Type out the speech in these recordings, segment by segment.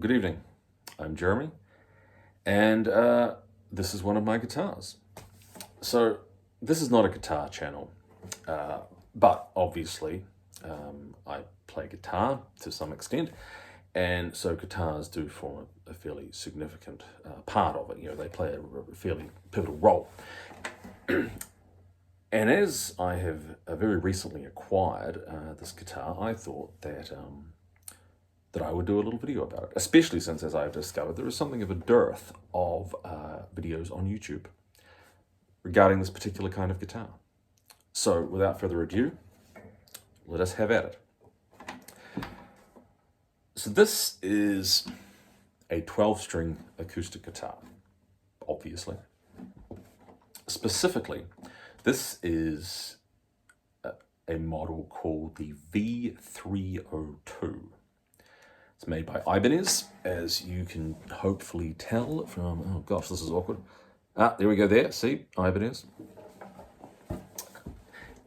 Good evening. I'm Jeremy, and this is one of my guitars. So, this is not a guitar channel, but obviously, I play guitar to some extent, and so guitars do form a fairly significant part of it. You know, they play a fairly pivotal role. And as I have very recently acquired this guitar, I thought that I would do a little video about it, especially since, as I've discovered, there is something of a dearth of videos on YouTube regarding this particular kind of guitar. So, without further ado, let us have at it. So this is a 12-string acoustic guitar, obviously. Specifically, this is a model called the V302. It's made by Ibanez, as you can hopefully tell from, oh gosh, this is awkward. There we go there, see, Ibanez.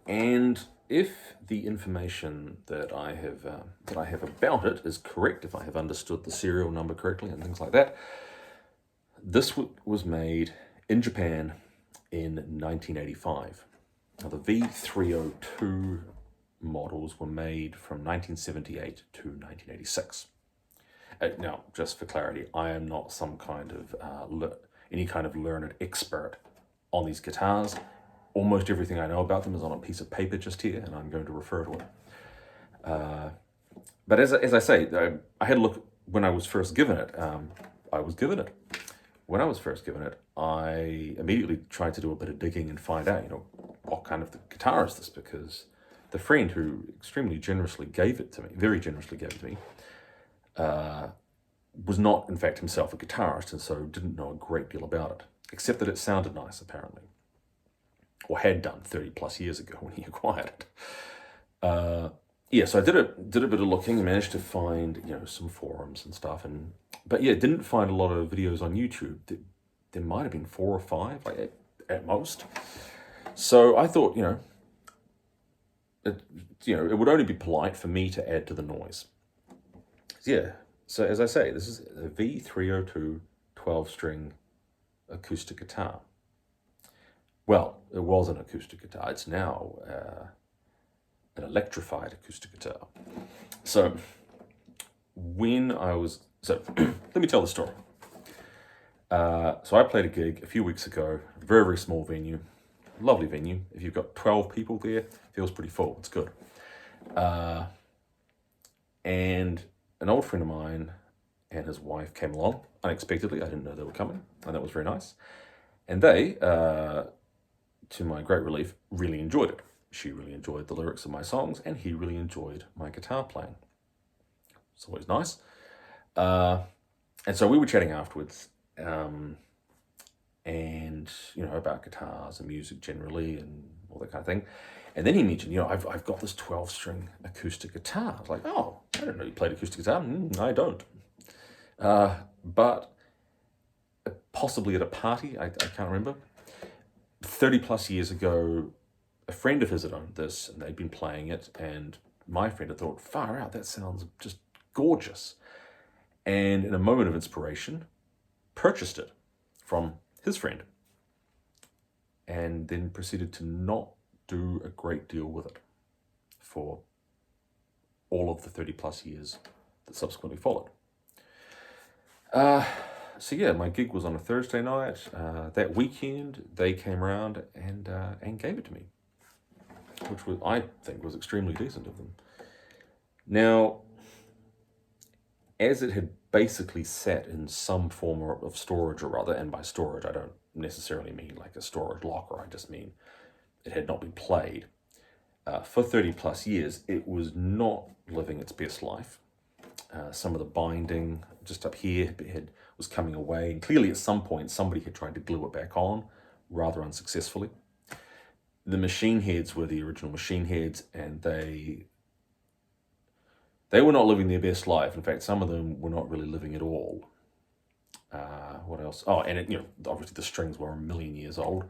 And if the information that I have about it is correct, if I have understood the serial number correctly and things like that, this was made in Japan in 1985. Now, the V302 models were made from 1978 to 1986. Now, just for clarity, I am not some kind of any kind of learned expert on these guitars. Almost everything I know about them is on a piece of paper just here, and I'm going to refer to it. But as I say, I had a look when I was first given it. When I was first given it, I immediately tried to do a bit of digging and find out, what kind of guitar is this? Because the friend who extremely generously gave it to me, very generously gave it to me, was not, in fact, himself a guitarist, and so didn't know a great deal about it, except that it sounded nice, apparently, or had done 30 plus years ago when he acquired it. So I did a bit of looking and managed to find, some forums and stuff, but didn't find a lot of videos on YouTube. There might have been 4 or 5, like at most. So I thought, it would only be polite for me to add to the noise. So as I say, this is a V302 12-string acoustic guitar. Well, it was an acoustic guitar. It's now an electrified acoustic guitar. So let me tell the story. So I played a gig a few weeks ago, a very, very small venue, lovely venue. If you've got 12 people there, it feels pretty full. It's good. And an old friend of mine and his wife came along unexpectedly. I didn't know they were coming, and that was very nice. And they, to my great relief, really enjoyed it. She really enjoyed the lyrics of my songs, and he really enjoyed my guitar playing. It's always nice. And so we were chatting afterwards, and about guitars and music generally and all that kind of thing. And then he mentioned, I've got this 12-string acoustic guitar. I was like, oh, I didn't know you played acoustic guitar. I don't. But possibly at a party, I can't remember. 30 plus years ago, a friend of his had owned this, and they'd been playing it, and my friend had thought, far out, that sounds just gorgeous. And in a moment of inspiration, purchased it from his friend, and then proceeded to not do a great deal with it for all of the 30 plus years that subsequently followed. My gig was on a Thursday night. That weekend, they came around and gave it to me, which I think was extremely decent of them. Now, as it had basically sat in some form of storage or other, and by storage I don't necessarily mean like a storage locker, I just mean it had not been played for 30 plus years, it was not living its best life. Some of the binding just up here was coming away, and clearly at some point somebody had tried to glue it back on, rather unsuccessfully. The machine heads were the original machine heads, and they were not living their best life. In fact, some of them were not really living at all. What else? Oh, and obviously the strings were 1 million years old.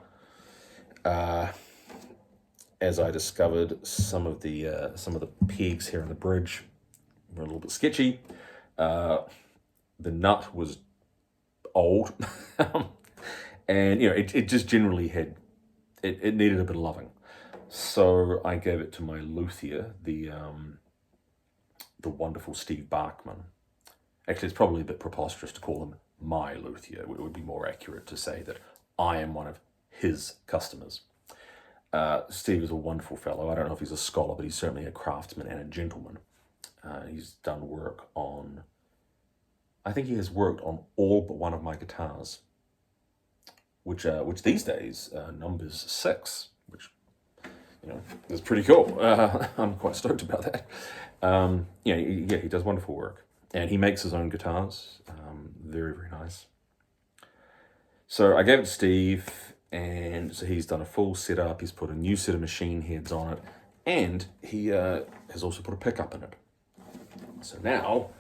As I discovered, some of the pegs here in the bridge were a little bit sketchy. The nut was old, and it just generally it needed a bit of loving. So I gave it to my luthier, the wonderful Steve Barkman. Actually, it's probably a bit preposterous to call him my luthier. It would be more accurate to say that I am one of his customers. Steve is a wonderful fellow. I don't know if he's a scholar, but he's certainly a craftsman and a gentleman. He's done work on, I think he has worked on all but one of my guitars, which these days numbers 6, which is pretty cool. I'm quite stoked about that. He does wonderful work, and he makes his own guitars. Very, very nice. So I gave it to Steve, and so he's done a full setup. He's put a new set of machine heads on it, and he has also put a pickup in it. So now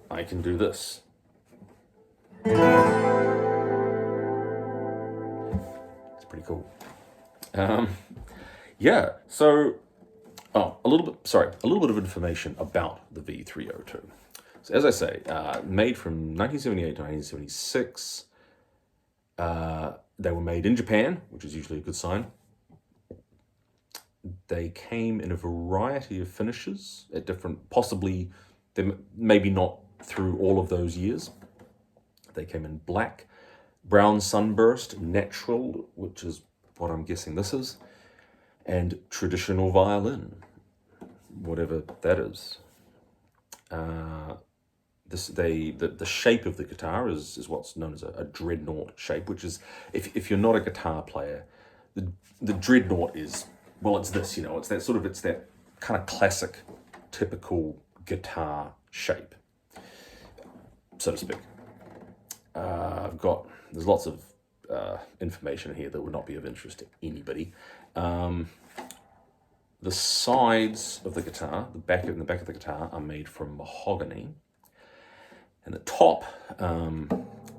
I can do this. It's pretty cool. Yeah, so, a little bit of information about the V302. So as I say, made from 1978 to 1976. They were made in Japan, which is usually a good sign. They came in a variety of finishes at different, possibly, maybe not through all of those years. They came in black, brown sunburst, natural, which is what I'm guessing this is, and traditional violin, whatever that is. The shape of the guitar is what's known as a dreadnought shape, which is, if you're not a guitar player, the dreadnought is, well, it's this, it's that kind of classic, typical guitar shape, so to speak. There's lots of information here that would not be of interest to anybody. The sides of the guitar, the back of the guitar, are made from mahogany, and the top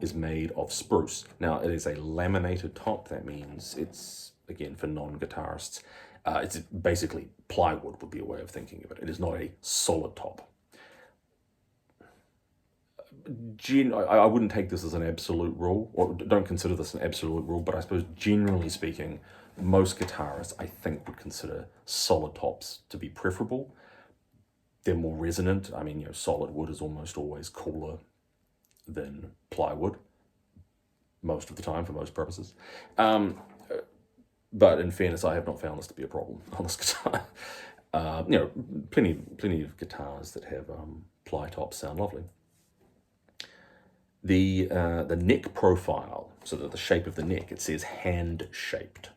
is made of spruce. Now, it is a laminated top. That means it's, again, for non-guitarists, it's basically plywood would be a way of thinking of it. It is not a solid top. I wouldn't take this as an absolute rule, or don't consider this an absolute rule, but I suppose generally speaking, most guitarists, I think, would consider solid tops to be preferable. They're more resonant. I mean, solid wood is almost always cooler than plywood, most of the time, for most purposes. But in fairness, I have not found this to be a problem on this guitar. Plenty of guitars that have ply tops sound lovely. The neck profile, so that the shape of the neck, it says hand-shaped.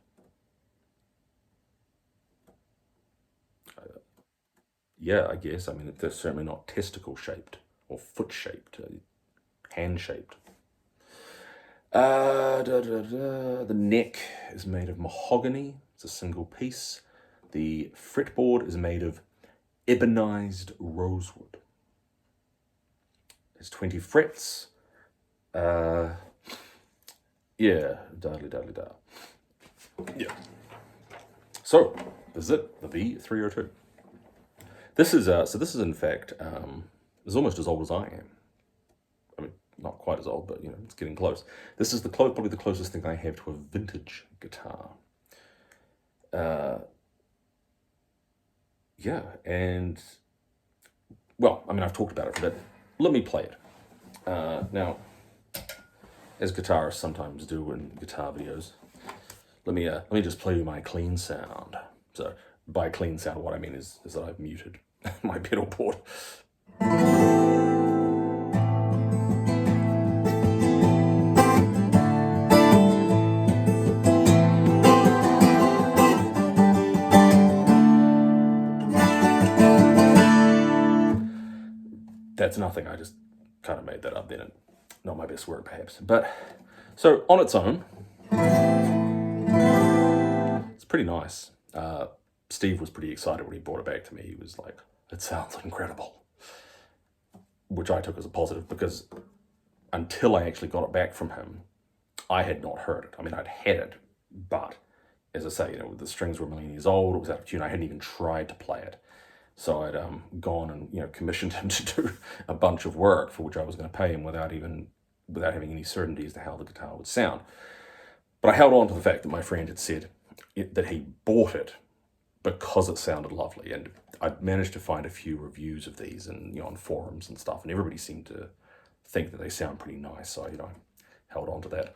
Yeah, I guess. I mean, they're certainly not testicle-shaped or foot-shaped, hand-shaped. The neck is made of mahogany. It's a single piece. The fretboard is made of ebonized rosewood. There's 20 frets. Yeah, da. Yeah. So, this is it, the V302. This is in fact, is almost as old as I am. I mean, not quite as old, but it's getting close. This is probably the closest thing I have to a vintage guitar. Yeah, and, well, I mean, I've talked about it, but let me play it. Now, as guitarists sometimes do in guitar videos, let me just play you my clean sound. So, by clean sound, what I mean is that I've muted my pedal board. That's nothing, I just kind of made that up then. Not my best work, perhaps. But, so, on its own, it's pretty nice. Steve was pretty excited when he brought it back to me. He was like, it sounds incredible. Which I took as a positive, because until I actually got it back from him, I had not heard it. I mean, I'd had it, but, as I say, the strings were a million years old, it was out of tune, I hadn't even tried to play it. So I'd gone and commissioned him to do a bunch of work for which I was going to pay him without having any certainty as to how the guitar would sound. But I held on to the fact that my friend had said that he bought it because it sounded lovely, and I'd managed to find a few reviews of these and on forums and stuff, and everybody seemed to think that they sound pretty nice. So held on to that.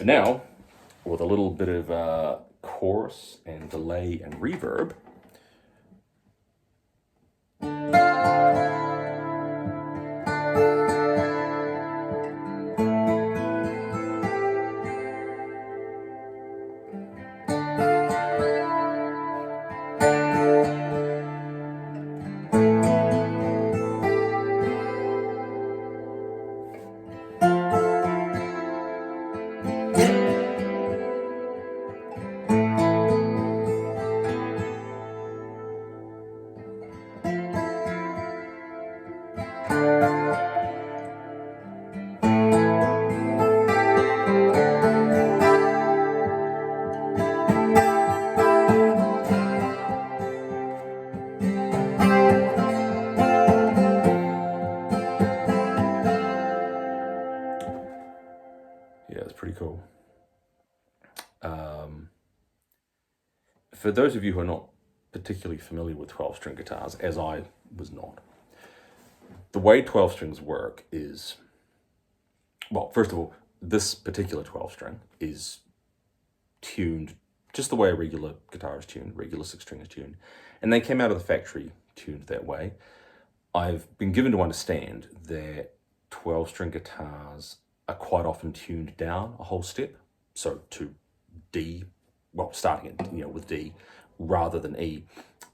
Now, with a little bit of chorus and delay and reverb. Yeah, it's pretty cool. For those of you who are not particularly familiar with 12-string guitars, as I was not, the way 12 strings work is, well, first of all, this particular 12-string is tuned just the way a regular guitar is tuned, regular 6-string is tuned, and they came out of the factory tuned that way. I've been given to understand that 12-string guitars are quite often tuned down a whole step, so to D, well, starting at, with D rather than E,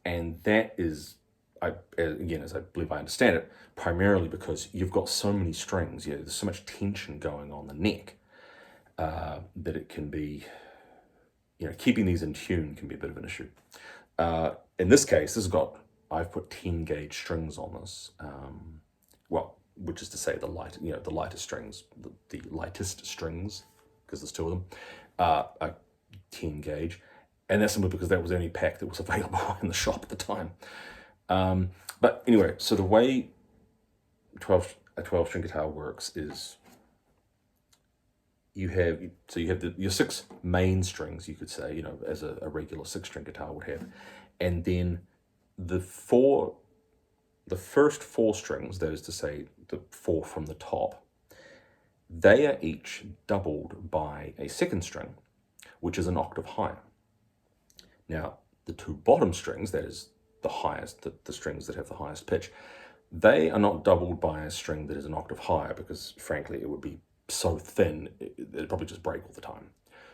and that is, again, as I believe I understand it, primarily because you've got so many strings, there's so much tension going on the neck that it can be, keeping these in tune can be a bit of an issue. In this case, I've put 10 gauge strings on this, which is to say the lightest strings, the lightest strings, because there's two of them, are 10 gauge, and that's simply because that was the only pack that was available in the shop at the time. But anyway, so the way a 12-string guitar works is you have your 6 main strings, you could say, as a regular 6-string guitar would have, and then the first 4 strings, that is to say the 4 from the top, they are each doubled by a second string, which is an octave higher. Now, the 2 bottom strings, that is the highest, the strings that have the highest pitch, they are not doubled by a string that is an octave higher because, frankly, it would be so thin, it'd probably just break all the time.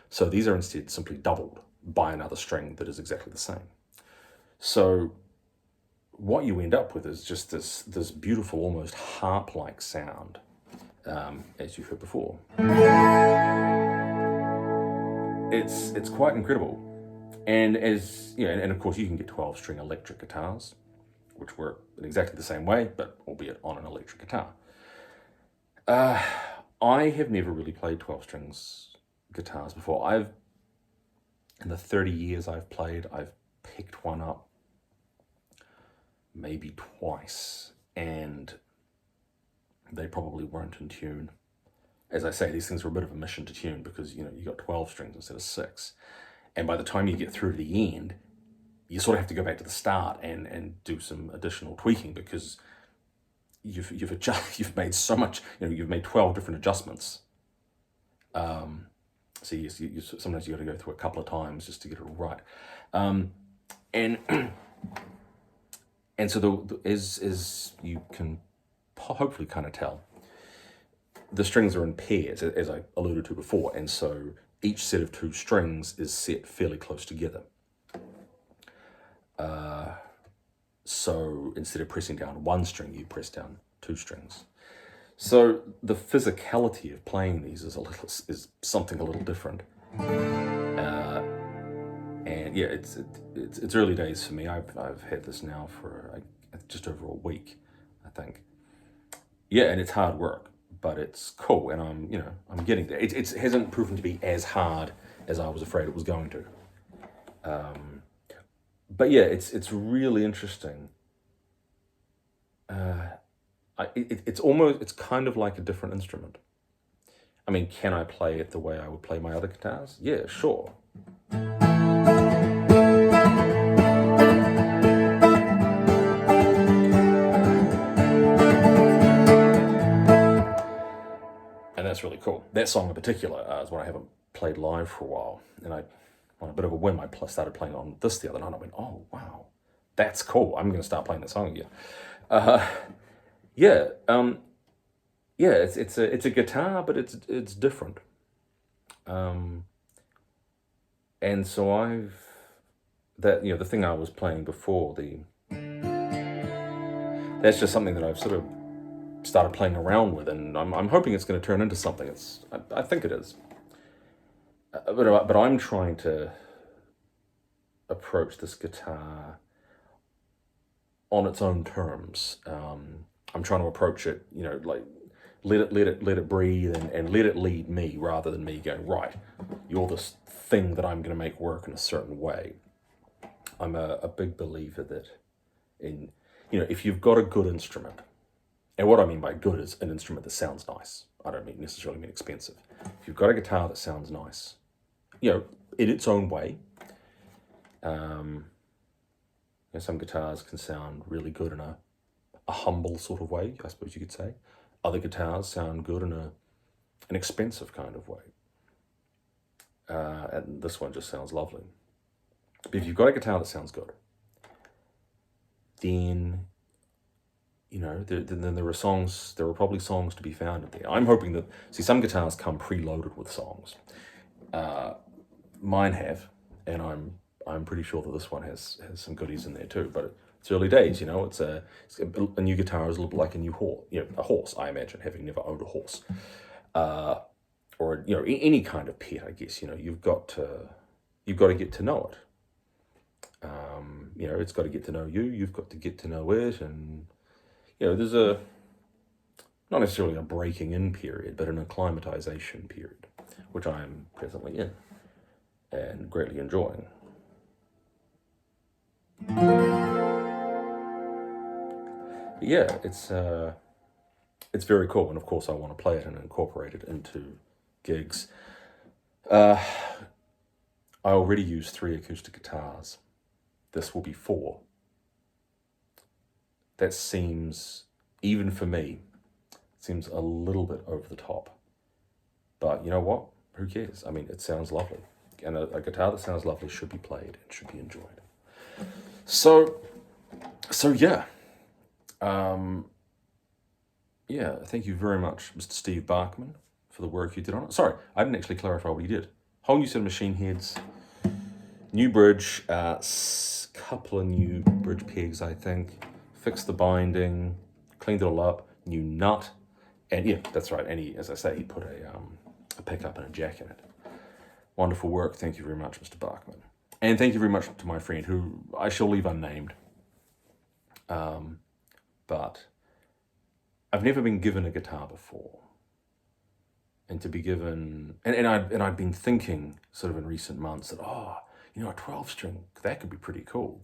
So these are instead simply doubled by another string that is exactly the same. So what you end up with is just this beautiful, almost harp-like sound, as you've heard before. It's quite incredible. And and of course you can get 12-string electric guitars, which work in exactly the same way, but albeit on an electric guitar. I have never really played 12 strings guitars before. In the 30 years I've played, I've picked one up maybe twice, and they probably weren't in tune. As I say, these things are a bit of a mission to tune because, you got 12 strings instead of 6. And by the time you get through to the end, you sort of have to go back to the start and do some additional tweaking because you've made so much, you've made 12 different adjustments. So sometimes you got to go through a couple of times just to get it all right. And so as you can hopefully kind of tell, the strings are in pairs, as I alluded to before, and so each set of 2 strings is set fairly close together. So instead of pressing down 1 string, you press down 2 strings. So the physicality of playing these is something a little different. And yeah, it's early days for me. I've had this now for just over a week, I think. Yeah, and it's hard work, but it's cool, and I'm getting there. It hasn't proven to be as hard as I was afraid it was going to. But yeah, it's really interesting. It's kind of like a different instrument. I mean, can I play it the way I would play my other guitars? Yeah, sure. And that's really cool. That song in particular is one I haven't played live for a while. And on a bit of a whim, I started playing on this the other night. I went, oh, wow, that's cool. I'm going to start playing that song again. Yeah, yeah, it's a guitar, but it's different. And so the thing I was playing before, that's just something that I've sort of started playing around with, and I'm hoping it's going to turn into something. I think it is. But I'm trying to approach this guitar on its own terms. I'm trying to approach it, like let it breathe and let it lead me rather than me going, right, you're this thing that I'm going to make work in a certain way. I'm a big believer that if you've got a good instrument, and what I mean by good is an instrument that sounds nice. I don't necessarily mean expensive. If you've got a guitar that sounds nice, in its own way, some guitars can sound really good in a humble sort of way, I suppose you could say. Other guitars sound good in an expensive kind of way. And this one just sounds lovely. But if you've got a guitar that sounds good, then then there are probably songs to be found in there. I'm hoping that, some guitars come preloaded with songs. Mine have, and I'm pretty sure that this one has some goodies in there too. But it's early days, It's a new guitar is a little bit like a new horse, a horse. I imagine, having never owned a horse, or any kind of pet. I guess you've got to get to know it. It's got to get to know you. You've got to get to know it, and there's not necessarily a breaking in period, but an acclimatization period, which I am presently in and greatly enjoying. Yeah, it's very cool, and of course I want to play it and incorporate it into gigs. I already use 3 acoustic guitars. This will be 4. That seems, even for me, seems a little bit over the top. But you know what? Who cares? I mean, it sounds lovely. And a guitar that sounds lovely should be played and should be enjoyed. So yeah. Yeah, thank you very much, Mr. Steve Barkman, for the work you did on it. Sorry, I didn't actually clarify what he did. Whole new set of machine heads, new bridge, couple of new bridge pegs, I think. Fixed the binding, cleaned it all up, new nut, and yeah, that's right. And as I say, he put a pickup and a jack in it. Wonderful work. Thank you very much, Mr. Barkman. And thank you very much to my friend, who I shall leave unnamed. But I've never been given a guitar before. And to be given, and I'd been thinking sort of in recent months that, a 12-string, that could be pretty cool.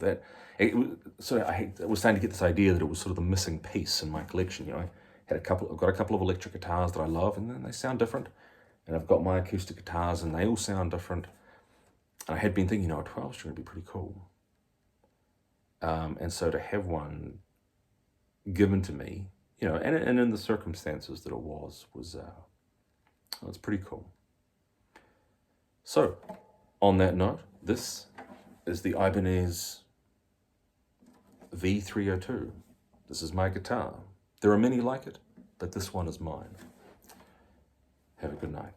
I was starting to get this idea that it was sort of the missing piece in my collection. I've got a couple of electric guitars that I love, and then they sound different. And I've got my acoustic guitars, and they all sound different. And I had been thinking, a 12-string would be pretty cool. And so to have one given to me, and in the circumstances that it was pretty cool. So, on that note, this is the Ibanez V302. This is my guitar. There are many like it, but this one is mine. Have a good night.